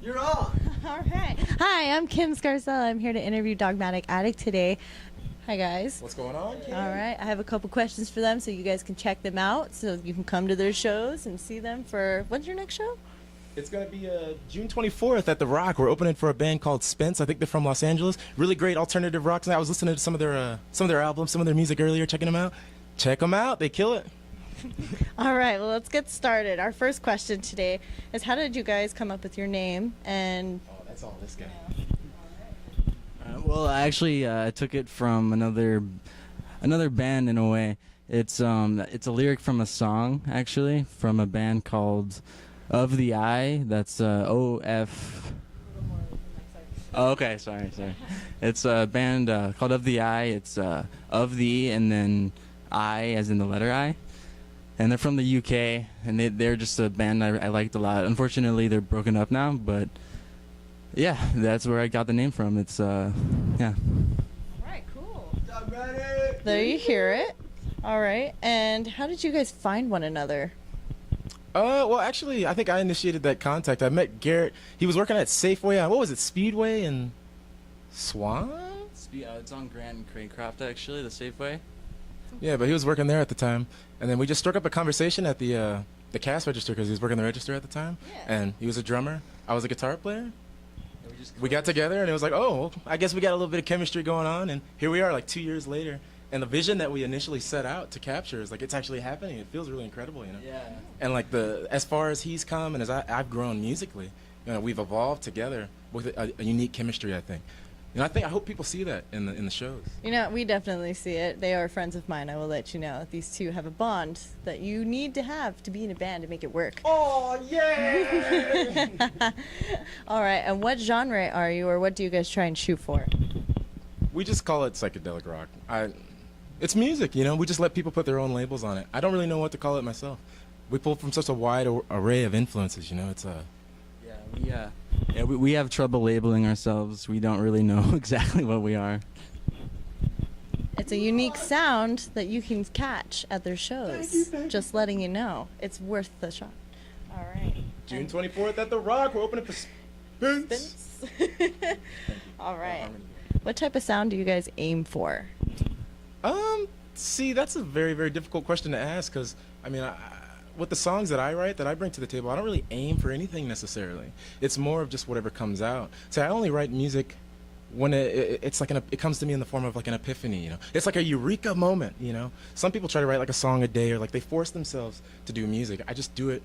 You're on. All right. Hi, I'm Kim Scarcella. I'm here to interview Dogmatic Addict today. Hi, guys. What's going on, Kim? All right. I have a couple questions for them so you guys can check them out. So you can come to their shows and see them for... When's your next show? It's going to be June 24th at The Rock. We're opening for a band called Spence. I think they're from Los Angeles. Really great alternative rock. I was listening to some of their albums, some of their music earlier, checking them out. Check them out. They kill it. All right. Well, let's get started. Our first question today is, how did you guys come up with your name? And oh, that's all this guy. Well, actually, I took it from another band in a way. It's a lyric from a song, actually, from a band called Of the Eye. That's O-F... Oh, okay, sorry. It's a band called Of the Eye. It's of the and then I as in the letter I. And they're from the UK, and they're just a band I liked a lot. Unfortunately, they're broken up now, but yeah, that's where I got the name from. It's, yeah. all right, cool. There you hear it. All right. And how did you guys find one another? Well, actually, I think I initiated that contact. I met Garrett. He was working at Safeway. What was it, Speedway and Swan? It's on Grant and Craycroft, actually, the Safeway. Yeah, but he was working there at the time, and then we just struck up a conversation at the cash register because he was working the register at the time, and he was a drummer. I was a guitar player. We got together, and it was like, oh, I guess we got a little bit of chemistry going on, and here we are, like 2 years later. And the vision that we initially set out to capture is like it's actually happening. It feels really incredible, you know. Yeah. And like as far as he's come and as I've grown musically, you know, we've evolved together with a unique chemistry, I think. And I hope people see that in the shows. You know, we definitely see it. They are friends of mine, I will let you know. These two have a bond that you need to have to be in a band to make it work. Oh, yeah! All right, and what genre are you, or what do you guys try and shoot for? We just call it psychedelic rock. It's music, you know? We just let people put their own labels on it. I don't really know what to call it myself. We pull from such a wide array of influences, you know? It's we have trouble labeling ourselves. We don't really know exactly what we are. It's a unique sound that you can catch at their shows. Thank you. Just letting you know. It's worth the shot. All right. June 24th at The Rock. We're opening for Spence. All right. What type of sound do you guys aim for? See, that's a very, very difficult question to ask because, I mean, with the songs that I write, that I bring to the table, I don't really aim for anything necessarily. It's more of just whatever comes out. So I only write music when it's like it comes to me in the form of like an epiphany, you know. It's like a eureka moment, you know. Some people try to write like a song a day or like they force themselves to do music. I just do it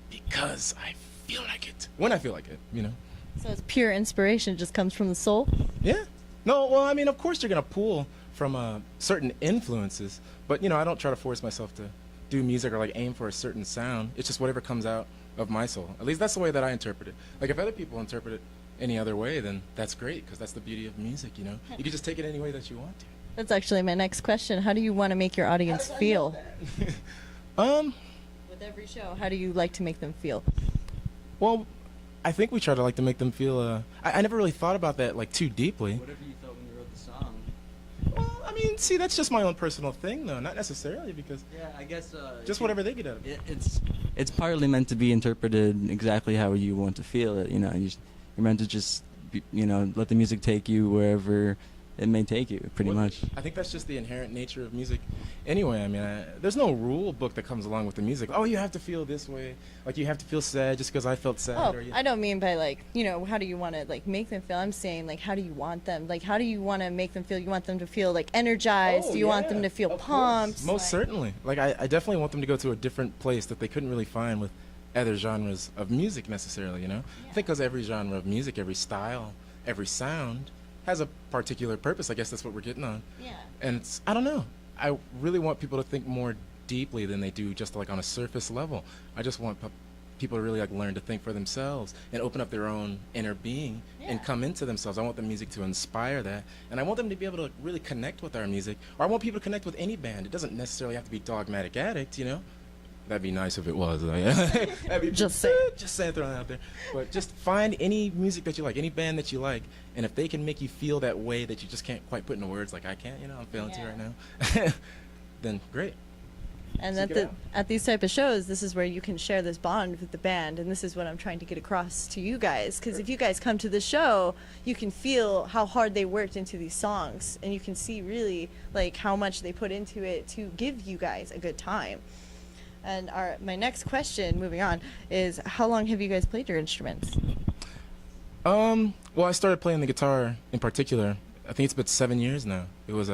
because I feel like it, when I feel like it, you know. So it's pure inspiration, just comes from the soul? Yeah. No, well, I mean, of course you're going to pull from certain influences, but, you know, I don't try to force myself to do music or like aim for a certain sound. It's just whatever comes out of my soul. At least that's the way that I interpret it. Like if other people interpret it any other way, then that's great because that's the beauty of music, you know. You can just take it any way that you want to. That's actually my next question. How do you want to make your audience feel? With every show, how do you like to make them feel? Well, I think we try to like to make them feel I never really thought about that like too deeply. Whatever you felt when you wrote the song. Well, I mean, see, that's just my own personal thing though, not necessarily because Yeah, I guess just whatever they get out of it. It's partly meant to be interpreted exactly how you want to feel it. You know, you're meant to just let the music take you wherever it may take you, pretty much. I think that's just the inherent nature of music. Anyway, I mean, there's no rule book that comes along with the music. Oh, you have to feel this way. Like you have to feel sad just because I felt sad. Oh, I don't mean by like, how do you want to like make them feel? I'm saying like, how do you want them? Like, how do you want to make them feel? You want them to feel like energized? Oh, do you want them to feel pumped? Most certainly. Like I definitely want them to go to a different place that they couldn't really find with other genres of music necessarily, you know? Yeah. I think because every genre of music, every style, every sound has a particular purpose. I guess that's what we're getting on. Yeah. And I don't know. I really want people to think more deeply than they do just like on a surface level. I just want people to really like learn to think for themselves and open up their own inner being and come into themselves. I want the music to inspire that, and I want them to be able to really connect with our music. Or I want people to connect with any band. It doesn't necessarily have to be Dogmatic Addict, you know. That'd be nice if it was. That'd be just saying, throwing it out there. But just find any music that you like, any band that you like, and if they can make you feel that way that you just can't quite put into words, like I can't, I'm feeling to right now, then great. And Seek at it out. at these type of shows, this is where you can share this bond with the band, and this is what I'm trying to get across to you guys. Because if you guys come to the show, you can feel how hard they worked into these songs, and you can see really like how much they put into it to give you guys a good time. And my next question, moving on, is how long have you guys played your instruments? Well, I started playing the guitar in particular. I think it's been 7 years now. It was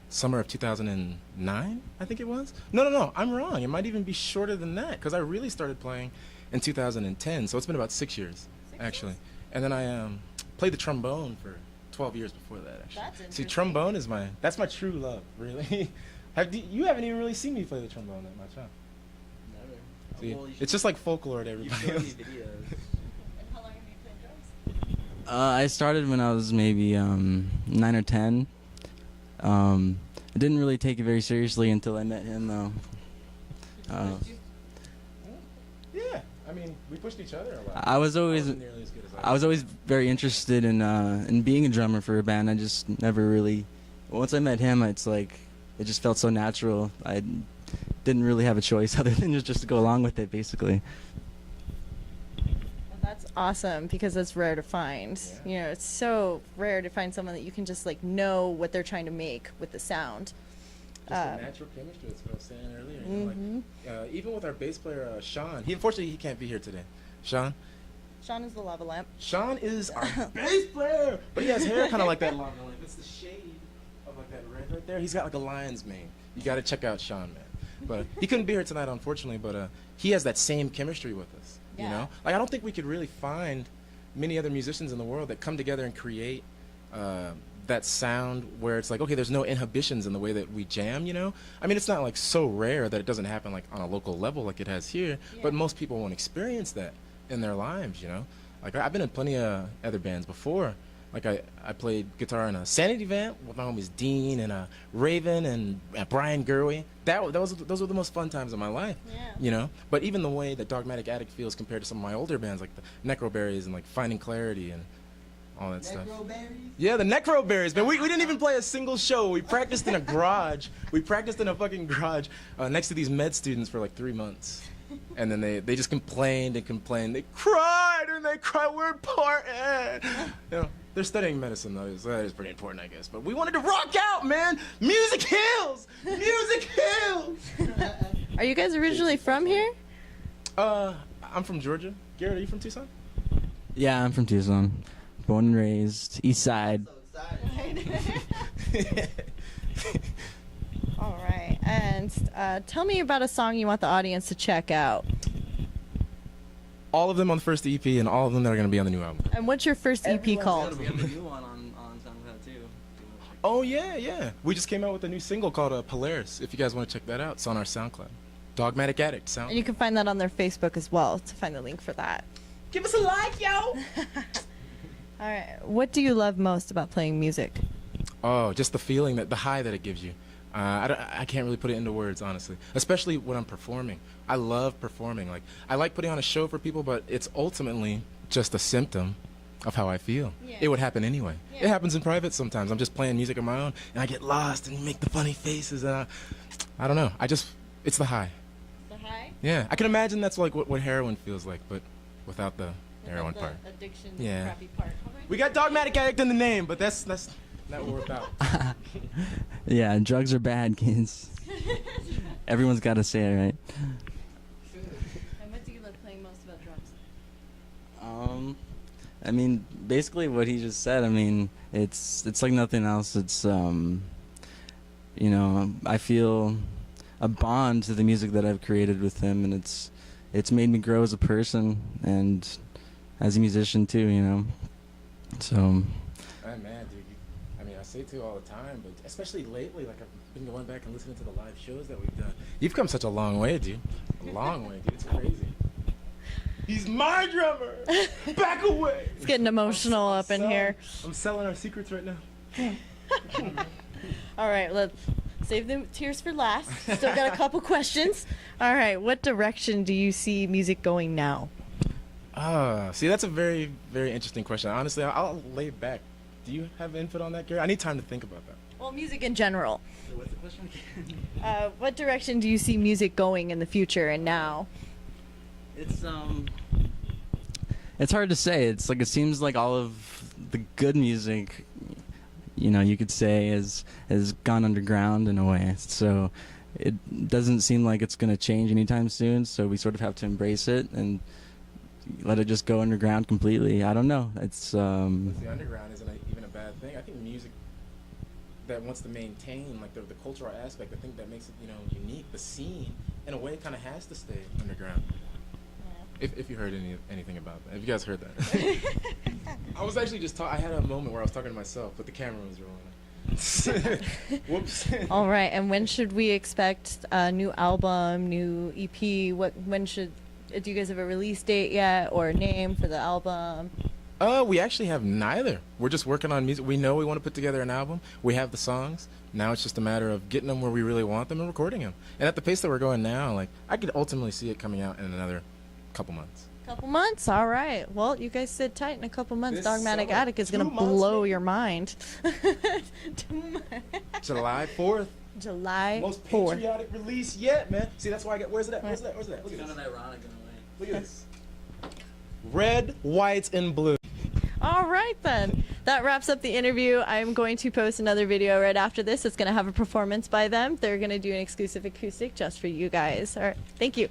summer of 2009, I think it was. No, I'm wrong. It might even be shorter than that because I really started playing in 2010. So it's been about 6 years, actually. And then I played the trombone for 12 years before that, actually. That's See, interesting. trombone is that's my true love, really. You haven't even really seen me play the trombone that much, huh? Never. See, Well, you it's just like folklore to everybody else. videos. And how long have you played drums? I started when I was maybe 9 or 10. I didn't really take it very seriously until I met him, though. Yeah, I mean, we pushed each other a lot. I was always wasn't nearly as good as I was always very interested in being a drummer for a band. I just never really. Once I met him, it's like it just felt so natural. I didn't really have a choice other than just to go along with it, basically. That's awesome because that's rare to find. Yeah. You know, it's so rare to find someone that you can just like know what they're trying to make with the sound. Just the natural chemistry. That's what I was saying earlier. You know, like, even with our bass player, Sean. Unfortunately, he can't be here today. Sean Sean is the lava lamp. Sean is our bass player, but he has hair kind of like that lava lamp. It's the shade of like that red right there. He's got like a lion's mane. You got to check out Sean, man. But he couldn't be here tonight, unfortunately. But he has that same chemistry with us. You Yeah. know, like I don't think we could really find many other musicians in the world that come together and create that sound where it's like, okay, there's no inhibitions in the way that we jam. You know, I mean, it's not like so rare that it doesn't happen like on a local level like it has here. But most people won't experience that in their lives. You know, like I've been in plenty of other bands before. Like I played guitar in a Sanity Vamp with my homies Dean and Raven and Brian Gerwey. Those were the most fun times of my life. Yeah. You know, but even the way that Dogmatic Addict feels compared to some of my older bands like the Necroberries and like Finding Clarity and all that stuff. Yeah, the Necroberries, man. We didn't even play a single show. We practiced in a garage. We practiced in a fucking garage next to these med students for like 3 months. And then they just complained and complained. They cried and they cried. We're important. You know, they're studying medicine though. So that is pretty important, I guess. But we wanted to rock out, man. Music heals. Music heals. Are you guys originally from here? I'm from Georgia. Garrett, are you from Tucson? Yeah, I'm from Tucson, born and raised, East Side. All right. And tell me about a song you want the audience to check out. All of them on the first EP and all of them that are going to be on the new album. And what's your first EP called? We have a new one on SoundCloud too. Oh, yeah. We just came out with a new single called Polaris. If you guys want to check that out, it's on our SoundCloud. Dogmatic Addict. And you can find that on their Facebook as well to find the link for that. Give us a like, yo! All right. What do you love most about playing music? Oh, just the feeling, the high that it gives you. I can't really put it into words, honestly. Especially when I'm performing. I love performing. Like I like putting on a show for people, but it's ultimately just a symptom of how I feel. Yeah. It would happen anyway. Yeah. It happens in private sometimes. I'm just playing music on my own, and I get lost and make the funny faces, and I don't know. It's the high. The high? Yeah, I can imagine that's like what heroin feels like, but without the heroin part. Addiction Yeah. crappy part. We got Dogmatic Addict in the name, but that's not what we're about. Yeah, drugs are bad, kids. Everyone's got to say it, right? And what do you love playing most about drums? I mean, basically what he just said. I mean, it's like nothing else. It's you know, I feel a bond to the music that I've created with him, and it's made me grow as a person and as a musician too. You know, so. Hey, man, dude. I mean, I say it to you all the time, but especially lately, like I've been going back and listening to the live shows that we've done. You've come such a long way, dude. A long way, dude. It's crazy. He's my drummer. Back away. It's getting emotional up in here. I'm selling our secrets right now. All right, let's save the tears for last. Still got a couple questions. All right, what direction do you see music going now? See, that's a very, very interesting question. Honestly, I'll lay it back. Do you have input on that, Gary? I need time to think about that. Well, music in general. What's the What direction do you see music going in the future and now? It's hard to say. It's like it seems like all of the good music, you could say has gone underground in a way. So it doesn't seem like it's going to change anytime soon. So we sort of have to embrace it and let it just go underground completely. I don't know. It's The underground isn't even a bad thing. I think music that wants to maintain like the cultural aspect, the thing that makes it unique, the scene, in a way, kind of has to stay underground. If you heard anything about that, if you guys heard that. I was actually I had a moment where I was talking to myself, but the camera was rolling. Whoops. All right, and when should we expect a new album, new EP? Do you guys have a release date yet or a name for the album? We actually have neither. We're just working on music. We know we want to put together an album. We have the songs. Now it's just a matter of getting them where we really want them and recording them. And at the pace that we're going now, like I could ultimately see it coming out in another couple months. Couple months? All right. Well, you guys sit tight in a couple months. This Dogmatic summer. Addict is 2 going to months, blow maybe? your mind. July 4th. July Most 4th. patriotic release yet, man. See, that's why I got. Where's it at? Where's it at? Look at this. ironic in a way. Look at this. Red, white, and blue. All right, then. That wraps up the interview. I'm going to post another video right after this. It's going to have a performance by them. They're going to do an exclusive acoustic just for you guys. All right. Thank you.